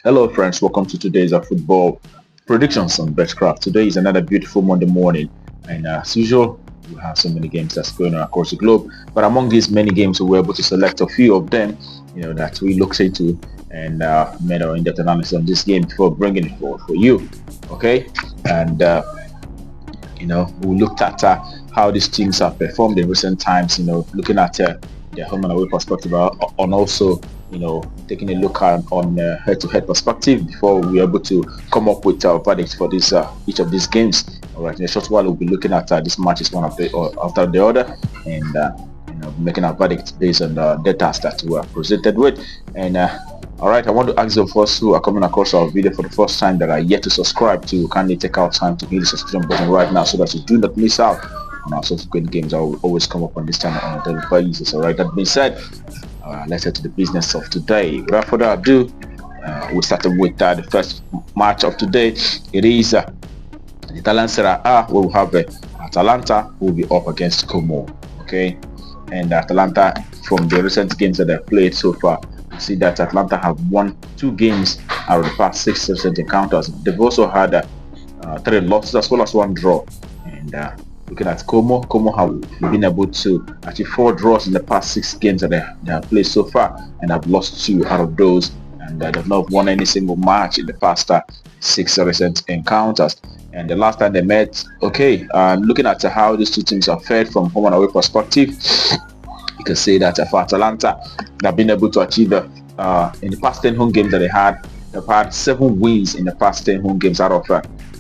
Hello, friends. Welcome to today's football predictions on Betkraft. Today is another beautiful Monday morning, and as usual, we have so many games that's going on across the globe. But among these many games, we were able to select a few of them, that we looked into and made our in-depth analysis on this game before bringing it forward for you. Okay, and we looked at how these teams have performed in recent times. Looking at their home and away perspective, and also taking a look at on head-to-head perspective before we're able to come up with our verdicts for this each of these games. All right, in a short while we'll be looking at this matches one after the other, and making our verdict based on the data that we are presented with. And all right, I want to ask those of us who are coming across our video for the first time that are yet to subscribe to kindly take out time to hit the subscription button right now so that you do not miss out on our subsequent games. I will always come up on this channel on a daily basis. All right, that being said, let's get to the business of today. Without further ado, we'll start with the first match of today. It is the Italian Serie A, where we have Atalanta who will be up against Como. Okay, and Atalanta, from the recent games that they've played so far, you see that Atalanta have won 2 games out of the past 6 recent encounters. They've also had 3 losses as well as 1 draw. And looking at Como have been able to achieve 4 draws in the past 6 games that they have played so far, and have lost 2 out of those, and they've not won any single match in the past 6 recent encounters. And the last time they met, looking at how these 2 teams are fared from home and away perspective, you can say that for Atalanta, they've been able to achieve in the past 10 home games that they've had 7 wins in the past 10 home games out of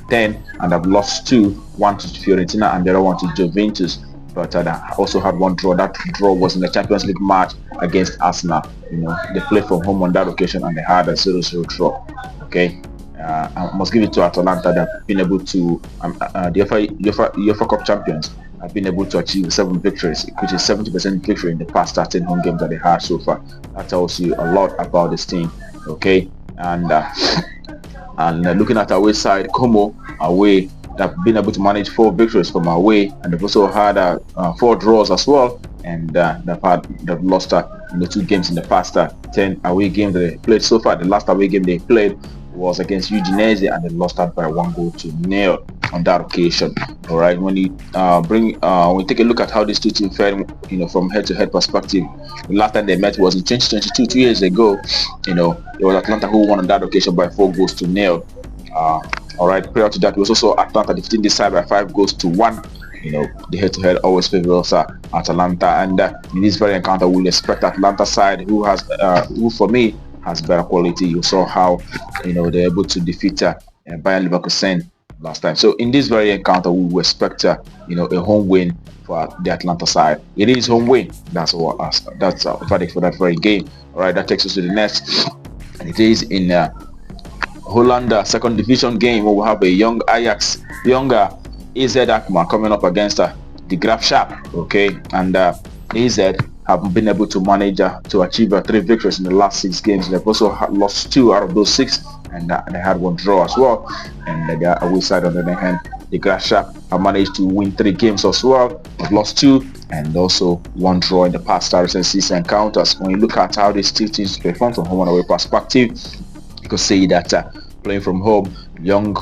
10, and have lost 2, one to Fiorentina and the other one to Juventus. But they also had 1 draw. That draw was in the Champions League match against Arsenal. They played from home on that occasion and they had a 0-0 draw. Okay, I must give it to Atalanta. They've been able to the UEFA Cup champions have been able to achieve 7 victories, which is 70% victory in the past 10 home games that they had so far. That tells you a lot about this team. Okay, and looking at away side, Como away, they've been able to manage 4 victories from away, and they've also had 4 draws as well, and they've lost 2 games in the past 10 away games that they played so far. The last away game they played was against Udinese, and they lost that by 1-0 on that occasion. All right, when you when you take a look at how these 2 teams fared, from head-to-head perspective, the last time they met was in 2022, 2 years ago. It was Atlanta who won on that occasion by 4-0. All right, prior to that, we also saw Atlanta defeating this side by 5-1. The head-to-head always favors Atalanta, and in this very encounter, we'll expect Atlanta side, who for me has better quality. You saw how they're able to defeat Bayern Leverkusen last time. So in this very encounter, we will expect a home win for the Atlanta side. It is home win. That's a verdict for that very game. All right, that takes us to the next, and it is in Holland, second division game, where we have a young Ajax, younger AZ Alkmaar coming up against the Graafschap. Okay, and AZ have been able to manage to achieve 3 victories in the last 6 games. They've also lost 2 out of those 6, and they had 1 draw as well. And they are away side on the other hand, the Graafschap have managed to win 3 games as well. They've lost 2 and also 1 draw in the past recent 6 encounters. When you look at how these 2 teams perform from home and away perspective, you could say that playing from home, young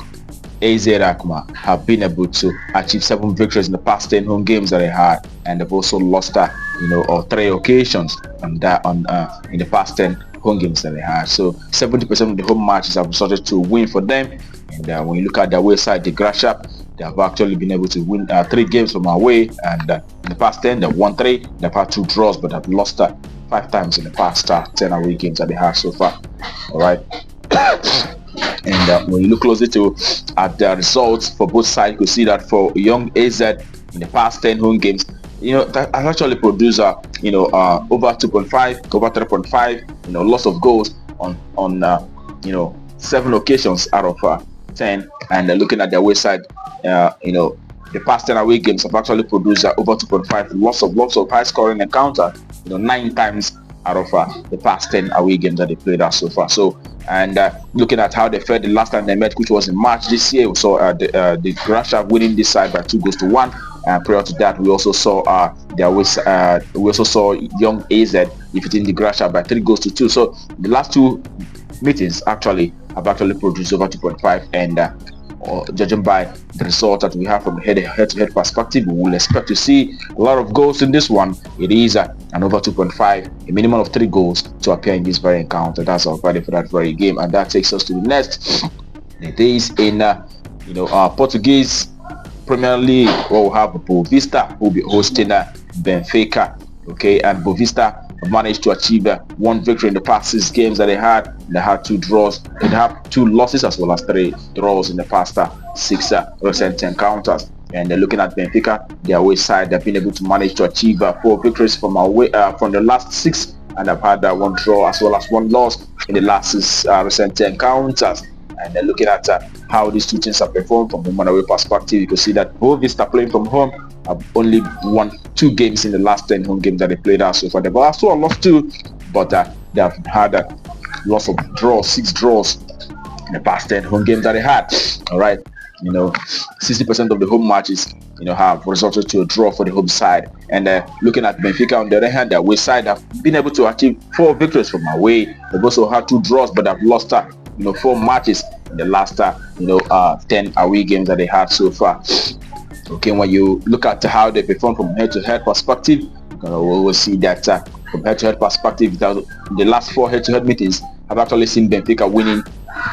AZ Alkmaar have been able to achieve 7 victories in the past 10 home games that they had, and they've also lost 3 occasions in the past 10 home games that they had. So 70% of the home matches have started to win for them. And when you look at their away side, the Graafschap, they have actually been able to win 3 games from away, and in the past 10 they've won 3. They've had 2 draws, but have lost 5 times in the past 10 away games that they have so far. All right. And when you look closely at the results for both sides, you can see that for young AZ in the past 10 home games, that has actually produced over 2.5, over 3.5, loss of goals on 7 occasions out of 10. And looking at the away side, the past 10 away games have actually produced over 2.5 lots of high scoring encounter, 9 times out of the past 10 away games that they played out so far. So, and looking at how they fared the last time they met, which was in March this year, we saw the Graafschap winning this side by 2-1. Prior to that, we also saw young AZ defeating the Graafschap by 3-2. So the last 2 meetings actually have actually produced over 2.5, and judging by the result that we have from a head-to-head perspective, we will expect to see a lot of goals in this one. It is an over 2.5, a minimum of 3 goals to appear in this very encounter. That's our value for that very game, and that takes us to the next. It is in Portuguese Premier League, where we have Benfica who will be hosting Benfica. Okay, and Benfica managed to achieve 1 victory in the past 6 games that they had. They had 2 draws. They have 2 losses as well as 3 draws in the past 6 recent encounters. And looking at Benfica, their away side, they've been able to manage to achieve 4 victories from away from the last 6, and have had 1 draw as well as 1 loss in the last 6 recent encounters. And then looking at how these 2 teams have performed from home and away perspective, you can see that both Vista playing from home have only won 2 games in the last 10 home games that they played out so far. They've also lost 2, but they have had lots of draws, 6 draws in the past 10 home games that they had. All right, 60% of the home matches have resulted to a draw for the home side. And looking at Benfica on the other hand, their away side have been able to achieve 4 victories from away. They've also had 2 draws, but they've lost 4 matches in the last 10 away games that they had so far. Okay, when you look at how they perform from head-to-head perspective, we will see that from head-to-head perspective, the last 4 head-to-head meetings have actually seen Benfica winning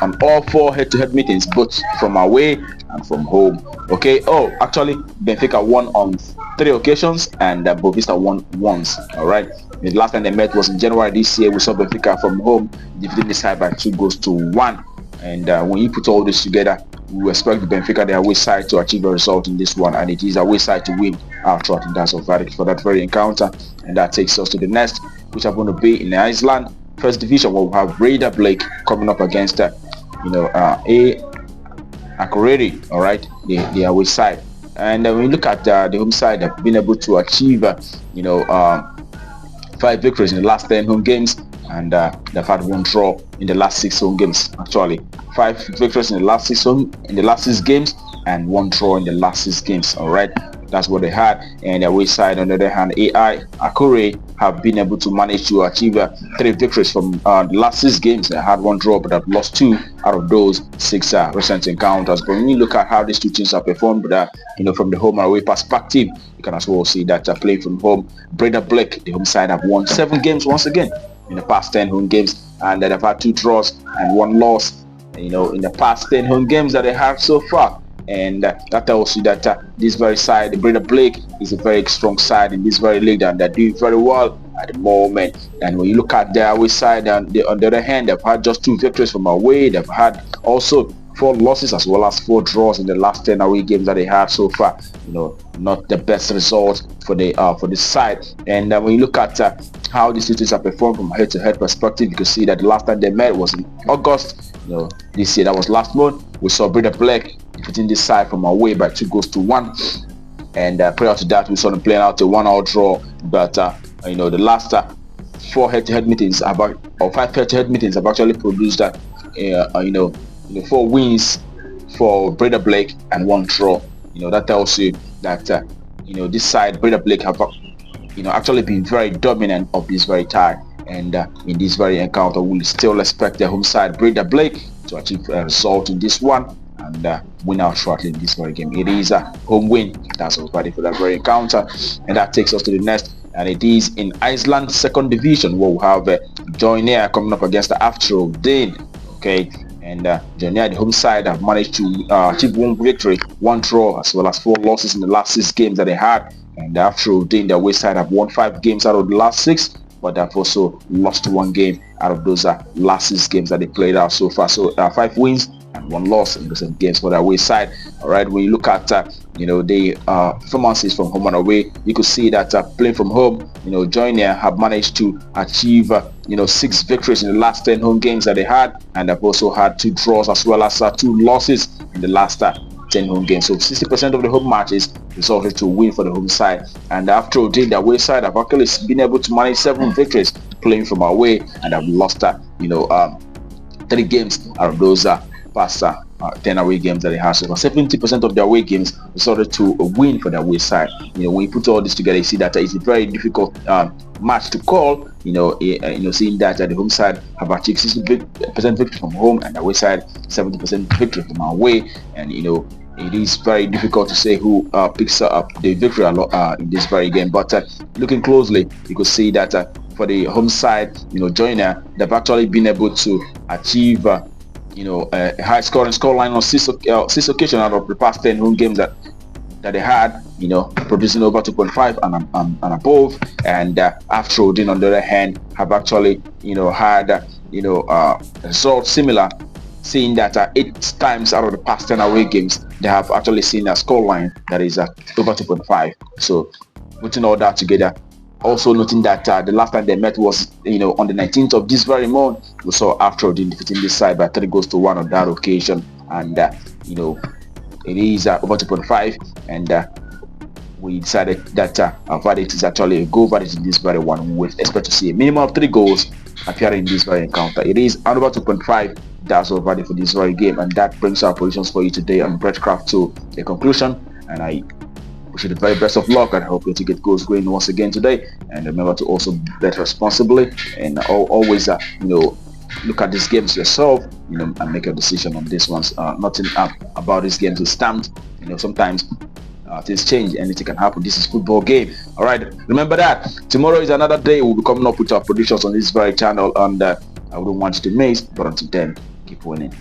on all 4 head-to-head meetings, both from away and from home. Okay, actually Benfica won on 3 occasions, and Benfica won once. All right, the last time they met was in January this year. We saw Benfica from home defeating the side by 2-1. And when you put all this together, we expect the Benfica, their away side, to achieve a result in this one, and it is away side to win outright in terms of verdict for that very encounter. And that takes us to the next, which are going to be in Iceland First Division, where we have Brekvald coming up against AIAR. All right, the away side. And when you look at the home side, they've been able to achieve 5 victories in the last 10 home games, and they've had 1 draw in the last 6 home games. Actually, 5 victories in the last 6 games, and 1 draw in the last 6 games. All right, that's what they had. And the away side, on the other hand, AIAR have been able to manage to achieve 3 victories from the last 6 games. They had 1 draw, but have lost 2 out of those 6 recent encounters. But when you look at how these 2 teams have performed, from the home and away perspective, you can as well see that playing from home, Brekvald, the home side, have won 7 games once again in the past 10 home games, and they've had 2 draws and 1 loss in the past 10 home games that they have so far. And that tells you that this very side, the Brekvald, is a very strong side in this very league, and they're doing very well at the moment. And when you look at their away side, on the other hand, they've had just 2 victories from away. They've had also 4 losses as well as 4 draws in the last 10 away games that they had so far. Not the best result for this side. And when you look at how the cities have performed from head-to-head perspective, you can see that the last time they met was in August. This year, that was last month. We saw Brekvald defeating this side from away by 2-1, and prior to that, we saw them playing out a 1-1 draw. But the last 4 head-to-head meetings, or 5 head-to-head meetings, have actually produced 4 wins for Brekvald and 1 draw. That tells you that this side, Brekvald, have actually been very dominant of this very tie. And in this very encounter, we'll still expect the home side, Brekvald, to achieve a result in this one and win out shortly in this very game. It is a home win. That's all for that very encounter. And that takes us to the next, and it is in Iceland Second Division, where we have Jeyvdu coming up against the Antlers. Okay, and Jeyvdu, the home side, have managed to achieve 1 victory, 1 draw, as well as 4 losses in the last 6 games that they had. And the Antlers, the away side, have won 5 games out of the last 6, but they've also lost 1 game out of those last 6 games that they played out so far. So 5 wins and 1 loss in those games for the away side. All right, when you look at the performances from home and away, you could see that playing from home, Jeyvdu have managed to achieve 6 victories in the last 10 home games that they had, and they've also had 2 draws as well as 2 losses in the last 10 home games. So 60% of the home matches resulted to win for the home side. And after the away side have actually been able to manage 7 victories playing from away, and have lost 3 games out of those past 10 away games that they have. So 70% of their away games resulted to a win for the away side. When you put all this together, you see that it's a very difficult match to call. Seeing that the home side have achieved 60% victory from home and the away side 70% victory from away, and it is very difficult to say who picks up the victory in this very game. But looking closely, you could see that for the home side, Joiner, they've actually been able to achieve a high scoring scoreline on six occasions out of the past 10 home games that they had, producing over 2.5 and above. And Afrodin, on the other hand, have actually had results similar, seeing that 8 times out of the past 10 away games they have actually seen a scoreline that is over 2.5. So putting all that together, also noting that the last time they met was on the 19th of this very month, we saw Afrodin defeating this side by 3-1 on that occasion, and it is over 2.5, and we decided that our verdict is actually a goal verdict in this very one. We expect to see a minimum of 3 goals appearing in this very encounter. It is over 2.5. That's our verdict for this very game, and that brings our positions for you today on Betkraft to a conclusion. And I wish you the very best of luck, and I hope you to get goals going once again today. And remember to also bet responsibly, and always look at these games yourself, and make a decision on this ones. Nothing about these games is stamped. Sometimes things change, anything can happen. This is football game. All right, remember that tomorrow is another day. We'll be coming up with our predictions on this very channel, and I wouldn't want you to miss. But until then, keep winning.